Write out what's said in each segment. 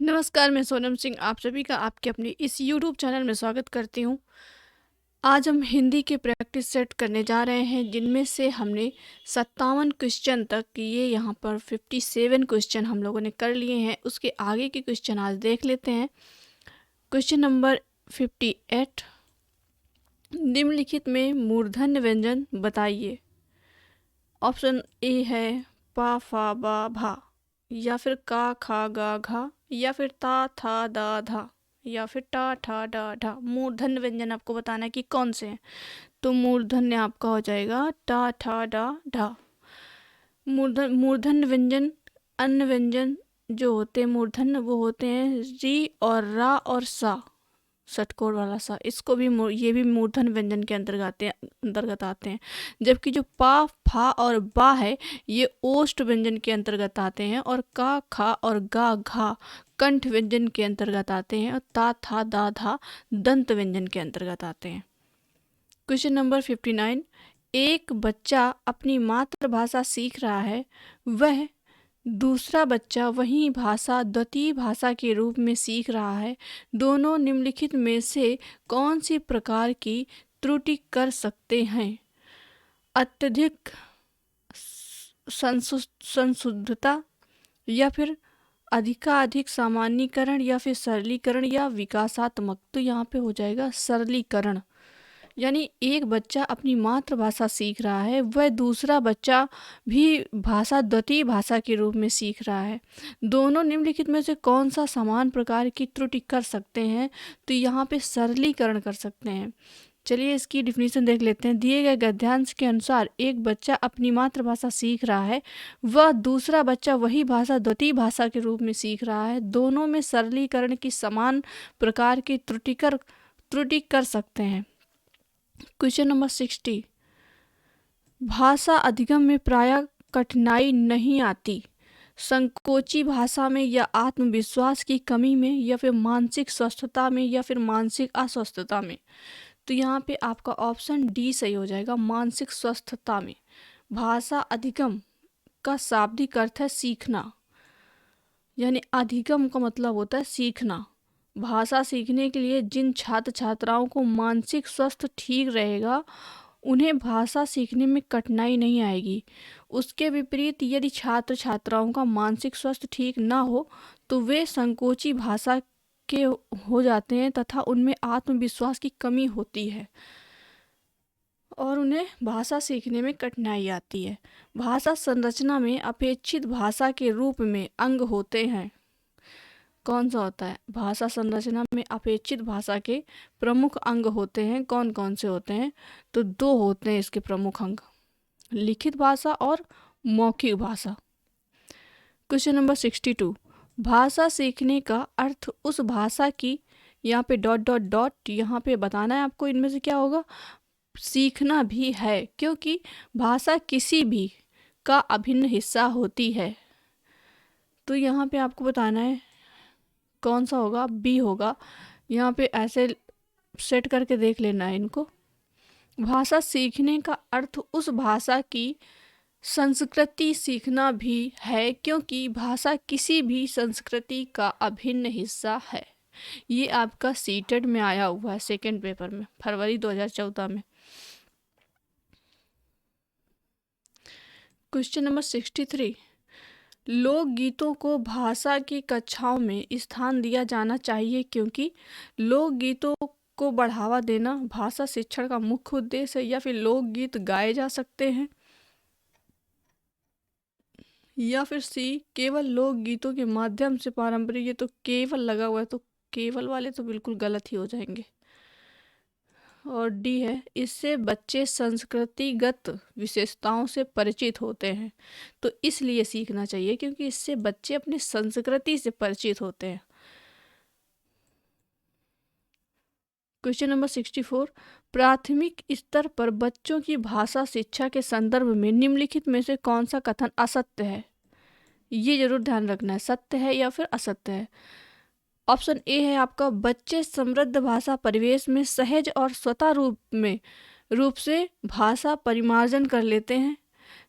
नमस्कार, मैं सोनम सिंह आप सभी का आपके अपने इस यूट्यूब चैनल में स्वागत करती हूँ। आज हम हिंदी के प्रैक्टिस सेट करने जा रहे हैं, जिनमें से हमने 57 क्वेश्चन तक ये यहाँ पर 57 क्वेश्चन हम लोगों ने कर लिए हैं। उसके आगे के क्वेश्चन आज देख लेते हैं। क्वेश्चन नंबर 58, निम्नलिखित में मूर्धन्य व्यंजन बताइए। ऑप्शन ए है पा फा बा भा, या फिर का खा गा घा, या फिर ता था दा धा, या फिर टा ठा डा ढा। मूर्धन्य व्यंजन आपको बताना है कि कौन से हैं। तो मूर्धन्य आपका हो जाएगा टा ठा डा ढा। मूर्धन्य व्यंजन, अन्य व्यंजन जो होते हैं मूर्धन्य, वो होते हैं री और रा और सा, षटकोर वाला सा। इसको भी ये भी मूर्धन्य व्यंजन के अंतर्गत आते हैं। जबकि जो पा फा और बा है, ये ओष्ठ व्यंजन के अंतर्गत आते हैं। और का खा और गा घा कंठ व्यंजन के अंतर्गत आते हैं। और ता था दा धा दंत व्यंजन के अंतर्गत आते हैं। क्वेश्चन नंबर 59, एक बच्चा अपनी मातृभाषा सीख रहा है, वह दूसरा बच्चा वही भाषा द्वितीय भाषा के रूप में सीख रहा है। दोनों निम्नलिखित में से कौन सी प्रकार की त्रुटि कर सकते हैं? अत्यधिक संशुद्धता, या फिर अधिकाधिक सामान्यीकरण, या फिर सरलीकरण, या विकासात्मक। तो यहाँ पे हो जाएगा सरलीकरण। यानी एक बच्चा अपनी मातृभाषा सीख रहा है, वह दूसरा बच्चा भी भाषा द्वितीय भाषा के रूप में सीख रहा है। दोनों निम्नलिखित में से कौन सा समान प्रकार की त्रुटि कर सकते हैं? तो यहाँ पे सरलीकरण कर सकते हैं। चलिए इसकी डिफिनीशन देख लेते हैं। दिए गए गद्यांश के अनुसार एक बच्चा अपनी मातृभाषा सीख रहा है, वह दूसरा बच्चा वही भाषा द्वितीय भाषा के रूप में सीख रहा है। दोनों में सरलीकरण की समान प्रकार की त्रुटि कर सकते हैं। क्वेश्चन नंबर 60, भाषा अधिगम में प्रायः कठिनाई नहीं आती। संकोची भाषा में, या आत्मविश्वास की कमी में, या फिर मानसिक स्वस्थता में, या फिर मानसिक अस्वस्थता में। तो यहाँ पे आपका ऑप्शन डी सही हो जाएगा, मानसिक स्वस्थता में। भाषा अधिगम का शाब्दिक अर्थ है सीखना, यानी अधिगम का मतलब होता है सीखना। भाषा सीखने के लिए जिन छात्र छात्राओं को मानसिक स्वास्थ्य ठीक रहेगा, उन्हें भाषा सीखने में कठिनाई नहीं आएगी। उसके विपरीत यदि छात्र छात्राओं का मानसिक स्वास्थ्य ठीक ना हो, तो वे संकोची भाषा के हो जाते हैं तथा उनमें आत्मविश्वास की कमी होती है और उन्हें भाषा सीखने में कठिनाई आती है। भाषा संरचना में अपेक्षित भाषा के रूप में अंग होते हैं। कौन सा होता है? भाषा संरचना में अपेक्षित भाषा के प्रमुख अंग होते हैं। कौन कौन से होते हैं? तो दो होते हैं इसके प्रमुख अंग, लिखित भाषा और मौखिक भाषा। क्वेश्चन नंबर 62, भाषा सीखने का अर्थ उस भाषा की, यहाँ पे डॉट डॉट डॉट, यहाँ पे बताना है आपको इनमें से क्या होगा। सीखना भी है, क्योंकि भाषा किसी भी का अभिन्न हिस्सा होती है। तो यहाँ पे आपको बताना है कौन सा होगा, बी होगा। यहाँ पे ऐसे सेट करके देख लेना है इनको। भाषा सीखने का अर्थ उस भाषा की संस्कृति सीखना भी है, क्योंकि भाषा किसी भी संस्कृति का अभिन्न हिस्सा है। ये आपका सीटेड में आया हुआ है, सेकेंड पेपर में, फरवरी 2014 में। क्वेश्चन नंबर 63, लोकगीतों को भाषा की कक्षाओं में स्थान दिया जाना चाहिए, क्योंकि लोकगीतों को बढ़ावा देना भाषा शिक्षण का मुख्य उद्देश्य है। या फिर लोकगीत गाए जा सकते हैं। या फिर सी, केवल लोकगीतों के माध्यम से पारंपरिक, ये तो केवल लगा हुआ है, तो केवल वाले तो बिल्कुल गलत ही हो जाएंगे। और डी है, इससे बच्चे संस्कृतिगत विशेषताओं से परिचित होते हैं। तो इसलिए सीखना चाहिए, क्योंकि इससे बच्चे अपनी संस्कृति से परिचित होते हैं। क्वेश्चन नंबर 64, प्राथमिक स्तर पर बच्चों की भाषा शिक्षा के संदर्भ में निम्नलिखित में से कौन सा कथन असत्य है? ये जरूर ध्यान रखना है, सत्य है या फिर असत्य है। ऑप्शन ए है आपका, बच्चे समृद्ध भाषा परिवेश में सहज और स्वतः रूप से भाषा परिमार्जन कर लेते हैं।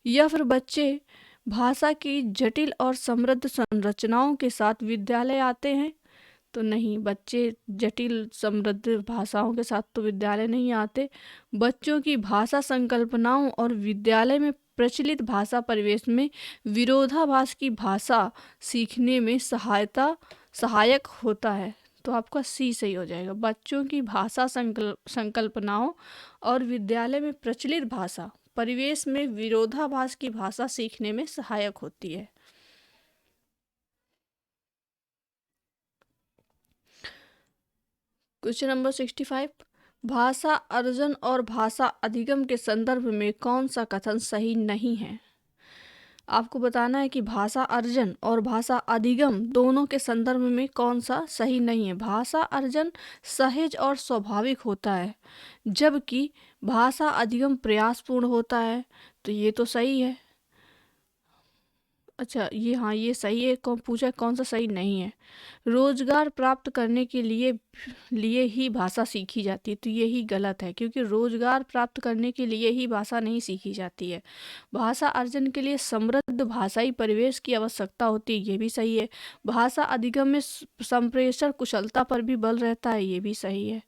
या फिर बच्चे भाषा की जटिल और समृद्ध संरचनाओं के साथ विद्यालय आते हैं? तो नहीं, बच्चे जटिल समृद्ध भाषाओं के साथ तो विद्यालय नहीं आते। बच्चों की भाषा संकल्पनाओं और विद्यालय में प्रचलित भाषा परिवेश में विरोधाभास की भाषा सीखने में सहायक होता है। तो आपका सी सही हो जाएगा। बच्चों की भाषा संकल्पनाओं और विद्यालय में प्रचलित भाषा परिवेश में विरोधाभास की भाषा सीखने में सहायक होती है। क्वेश्चन नंबर 65, भाषा अर्जन और भाषा अधिगम के संदर्भ में कौन सा कथन सही नहीं है? आपको बताना है कि भाषा अर्जन और भाषा अधिगम दोनों के संदर्भ में कौन सा सही नहीं है। भाषा अर्जन सहज और स्वाभाविक होता है, जबकि भाषा अधिगम प्रयासपूर्ण होता है। तो ये तो सही है। अच्छा, ये हाँ, ये सही है। कौन पूछा कौन सा सही नहीं है? रोजगार प्राप्त करने के लिए ही भाषा सीखी जाती है, तो यही गलत है, क्योंकि रोजगार प्राप्त करने के लिए ही भाषा नहीं सीखी जाती है। भाषा अर्जन के लिए समृद्ध भाषाई परिवेश की आवश्यकता होती है, ये भी सही है। भाषा अधिगम में संप्रेषण कुशलता पर भी बल रहता है, ये भी सही है।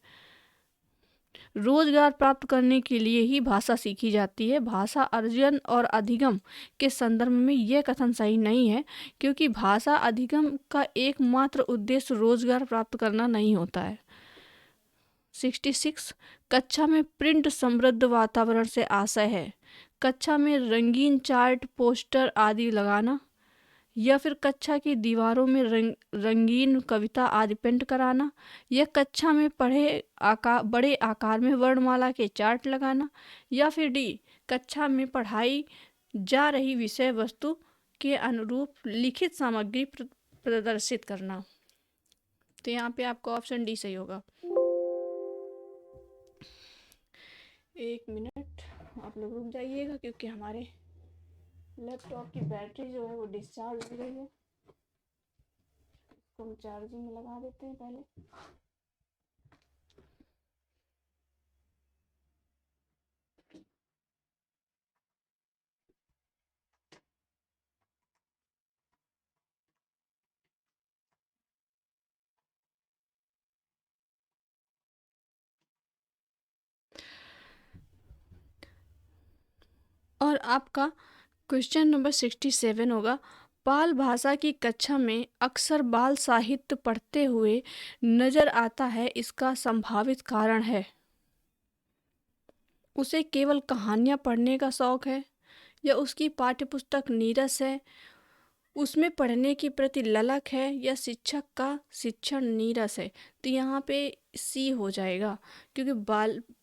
रोजगार प्राप्त करने के लिए ही भाषा सीखी जाती है। भाषा अर्जन और अधिगम के संदर्भ में यह कथन सही नहीं है, क्योंकि भाषा अधिगम का एकमात्र उद्देश्य रोजगार प्राप्त करना नहीं होता है। 66, कक्षा में प्रिंट समृद्ध वातावरण से आशय है। कक्षा में रंगीन चार्ट, पोस्टर आदि लगाना, या फिर कक्षा की दीवारों में रंगीन कविता आदि पेंट कराना, या कक्षा में बड़े आकार में वर्णमाला के चार्ट लगाना, या फिर डी, कक्षा में पढ़ाई जा रही विषय वस्तु के अनुरूप लिखित सामग्री प्रदर्शित करना। तो यहाँ पे आपका ऑप्शन डी सही होगा। एक मिनट आप लोग रुक जाइएगा, क्योंकि हमारे लैपटॉप की बैटरी जो है वो डिस्चार्ज हो गई है। तो हम चार्जिंग में लगा देते हैं पहले। और आपका क्वेश्चन नंबर 67 होगा, बाल भाषा की कक्षा में अक्सर बाल साहित्य पढ़ते हुए नजर आता है, इसका संभावित कारण है? उसे केवल कहानियाँ पढ़ने का शौक है, या उसकी पाठ्यपुस्तक नीरस है, उसमें पढ़ने की प्रति ललक है, या शिक्षक का शिक्षण नीरस है? तो यहाँ पे सी हो जाएगा, क्योंकि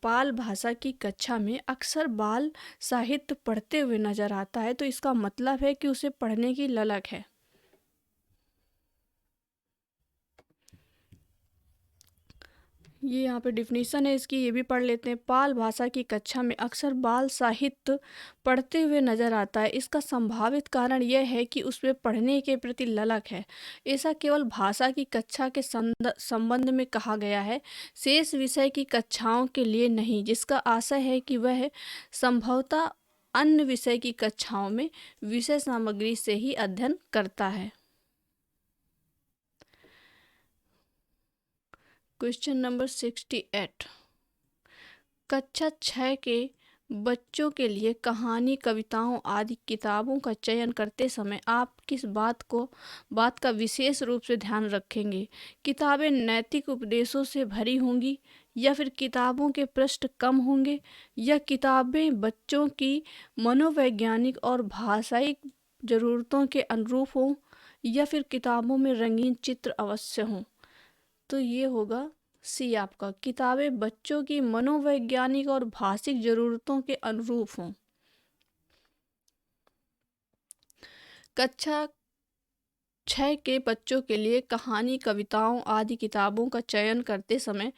बाल भाषा की कक्षा में अक्सर बाल साहित्य पढ़ते हुए नजर आता है, तो इसका मतलब है कि उसे पढ़ने की ललक है। ये यहाँ पे डिफिनीशन है इसकी, ये भी पढ़ लेते हैं। बाल भाषा की कक्षा में अक्सर बाल साहित्य पढ़ते हुए नजर आता है, इसका संभावित कारण यह है कि उसमें पढ़ने के प्रति ललक है। ऐसा केवल भाषा की कक्षा के संबंध में कहा गया है, शेष विषय की कक्षाओं के लिए नहीं, जिसका आशय है कि वह संभवतः अन्य विषय की कक्षाओं में विषय सामग्री से ही अध्ययन करता है। क्वेश्चन नंबर 68, कक्षा 6 के बच्चों के लिए कहानी, कविताओं आदि किताबों का चयन करते समय आप किस बात का विशेष रूप से ध्यान रखेंगे? किताबें नैतिक उपदेशों से भरी होंगी, या फिर किताबों के पृष्ठ कम होंगे, या किताबें बच्चों की मनोवैज्ञानिक और भाषाई ज़रूरतों के अनुरूप हों, या फिर किताबों में रंगीन चित्र अवश्य हों? तो ये होगा सी आपका, किताबें बच्चों की मनोवैज्ञानिक और भाषिक जरूरतों के अनुरूप हों। कक्षा 6 के बच्चों के लिए कहानी, कविताओं आदि किताबों का चयन करते समय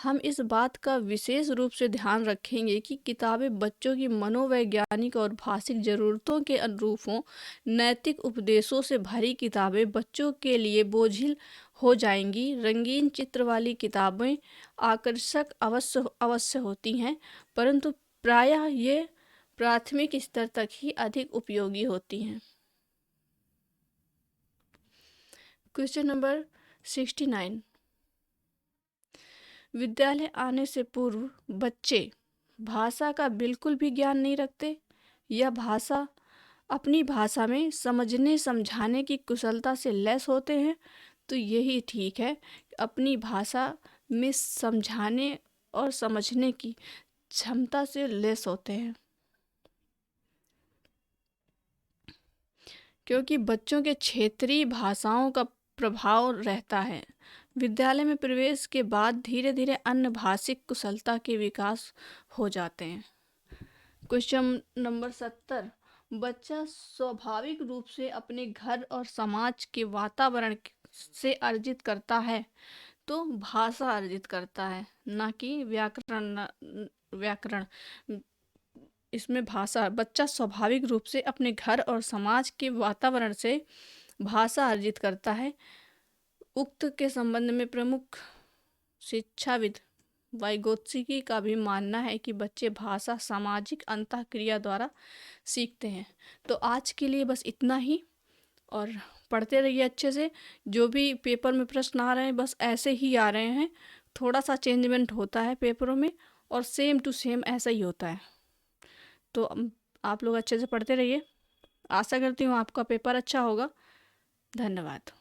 हम इस बात का विशेष रूप से ध्यान रखेंगे कि किताबें बच्चों की मनोवैज्ञानिक और भाषिक ज़रूरतों के अनुरूप हों। नैतिक उपदेशों से भरी किताबें बच्चों के लिए बोझिल हो जाएंगी। रंगीन चित्र वाली किताबें आकर्षक अवश्य होती हैं, परंतु प्रायः ये प्राथमिक स्तर तक ही अधिक उपयोगी होती हैं। Question number 69। विद्यालय आने से पूर्व बच्चे भाषा का बिल्कुल भी ज्ञान नहीं रखते या अपनी भाषा में समझने समझाने की कुशलता से लैस होते हैं। तो यही ठीक है, अपनी भाषा में समझाने और समझने की क्षमता से लैस होते हैं, क्योंकि बच्चों के क्षेत्रीय भाषाओं का प्रभाव रहता है। विद्यालय में प्रवेश के बाद धीरे धीरे अन्य भाषिक कुशलता के विकास हो जाते हैं। Question number 70। बच्चा स्वाभाविक रूप से अपने घर और समाज के वातावरण से अर्जित करता है, तो भाषा अर्जित करता है, ना कि व्याकरण। इसमें भाषा, बच्चा स्वाभाविक रूप से अपने घर और समाज के वातावरण से भाषा अर्जित करता है। उक्त के संबंध में प्रमुख शिक्षाविद वाइगोत्स्की का भी मानना है कि बच्चे भाषा सामाजिक अंतःक्रिया द्वारा सीखते हैं। तो आज के लिए बस इतना ही, और पढ़ते रहिए अच्छे से। जो भी पेपर में प्रश्न आ रहे हैं बस ऐसे ही आ रहे हैं, थोड़ा सा चेंजमेंट होता है पेपरों में, और सेम टू सेम ऐसा ही होता है। तो आप लोग अच्छे से पढ़ते रहिए। आशा करती हूँ आपका पेपर अच्छा होगा। धन्यवाद।